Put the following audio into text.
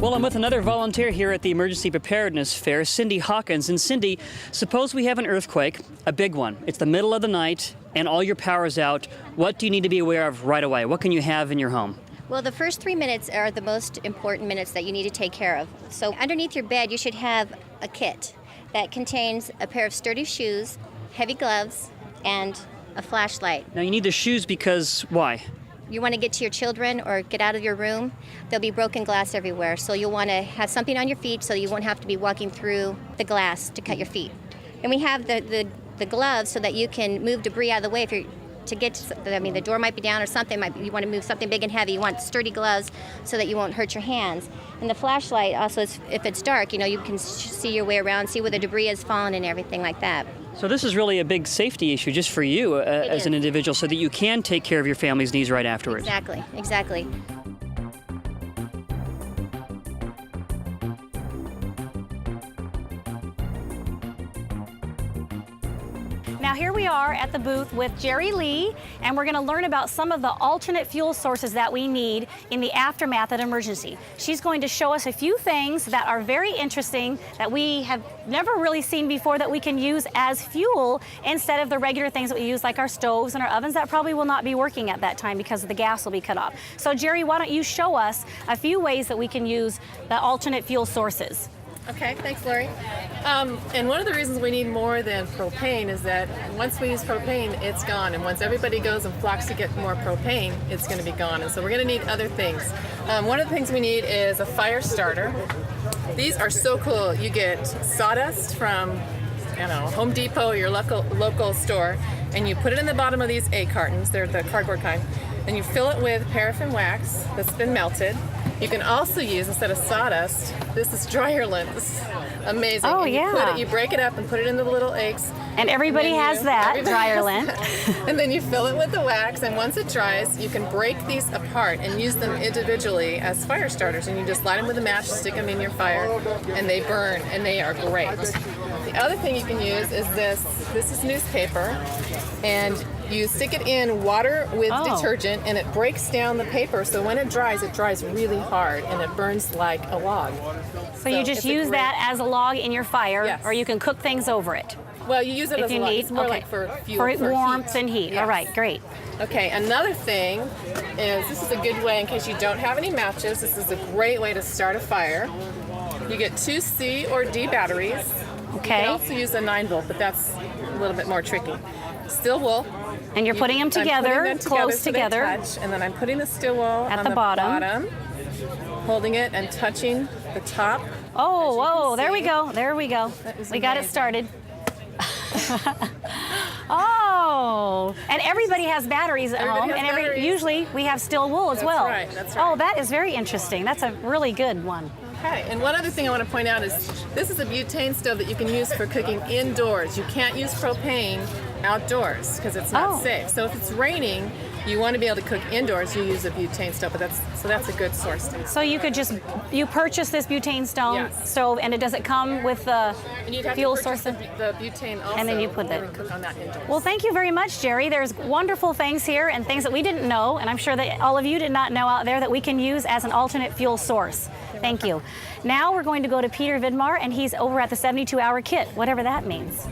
Well, I'm with another volunteer here at the Emergency Preparedness Fair, Cindy Hawkins. And Cindy, suppose we have an earthquake, a big one. It's the middle of the night and all your power's out. What do you need to be aware of right away? What can you have in your home? Well, the first 3 minutes are the most important minutes that you need to take care of. So underneath your bed, you should have a kit that contains a pair of sturdy shoes, heavy gloves, and a flashlight. Now, you need the shoes because why? You want to get to your children or get out of your room, there'll be broken glass everywhere. So you'll want to have something on your feet so you won't have to be walking through the glass to cut your feet. And we have the gloves so that you can move debris out of the way if you're to get to, I mean, the door might be down or something, you want to move something big and heavy. You want sturdy gloves so that you won't hurt your hands. And the flashlight also, if it's dark, you can see your way around, see where the debris has fallen and everything like that. So this is really a big safety issue just for you as an individual so that you can take care of your family's needs right afterwards. Exactly. Now here we are at the booth with Jerry Lee, and we're going to learn about some of the alternate fuel sources that we need in the aftermath of an emergency. She's going to show us a few things that are very interesting that we have never really seen before that we can use as fuel instead of the regular things that we use like our stoves and our ovens that probably will not be working at that time because the gas will be cut off. So Jerry, why don't you show us a few ways that we can use the alternate fuel sources? Okay, thanks, Lori. And one of the reasons we need more than propane is that once we use propane, it's gone. And once everybody goes and flocks to get more propane, it's going to be gone. And so we're going to need other things. One of the things we need is a fire starter. These are so cool. You get sawdust from, Home Depot or your local store, and you put it in the bottom of these egg cartons. They're the cardboard kind. And you fill it with paraffin wax that's been melted. You can also use, instead of sawdust, this is dryer lint. This is amazing. Oh, and yeah. You break it up and put it into the little eggs. And everybody has that, dryer lint. And then you fill it with the wax, and once it dries, you can break these apart and use them individually as fire starters. And you just light them with a match, stick them in your fire, and they burn, and they are great. The other thing you can use is this. This is newspaper, and you stick it in water with detergent, and it breaks down the paper, so when it dries really hard, and it burns like a log. So you just use that as a log in your fire, Yes. or you can cook things over it. Well, you use it If as a you log. need, It's more like for fuel, for warmth heat. and heat. Yes. All right, great. Okay, another thing is this is a good way in case you don't have any matches. This is a great way to start a fire. You get 2 C or D batteries. Okay. You can also use a 9-volt, but that's a little bit more tricky. Steel wool. And you're putting them together, close so together. they touch, and then I'm putting the steel wool At on the bottom. holding it and touching the top. Oh, whoa, there we go, there we go. That is We got it amazing. started. Oh, and everybody has batteries at Everybody home, has and batteries. usually we have steel wool as That's well. right, that's right. Oh, that is very interesting. That's a really good one. Okay, and one other thing I want to point out is this is a butane stove that you can use for cooking indoors. You can't use propane outdoors because it's not safe. So if it's raining, you want to be able to cook indoors, you use a butane stove, but that's a good source. So you could you purchase this butane Yes. stove, and does it come with the And you'd have fuel to purchase source? the butane also, And then you put and that. cook on that indoors. Well, thank you very much, Jerry. There's wonderful things here and things that we didn't know, and I'm sure that all of you did not know out there that we can use as an alternate fuel source. Thank you. Now we're going to go to Peter Vidmar, and he's over at the 72-hour kit, whatever that means.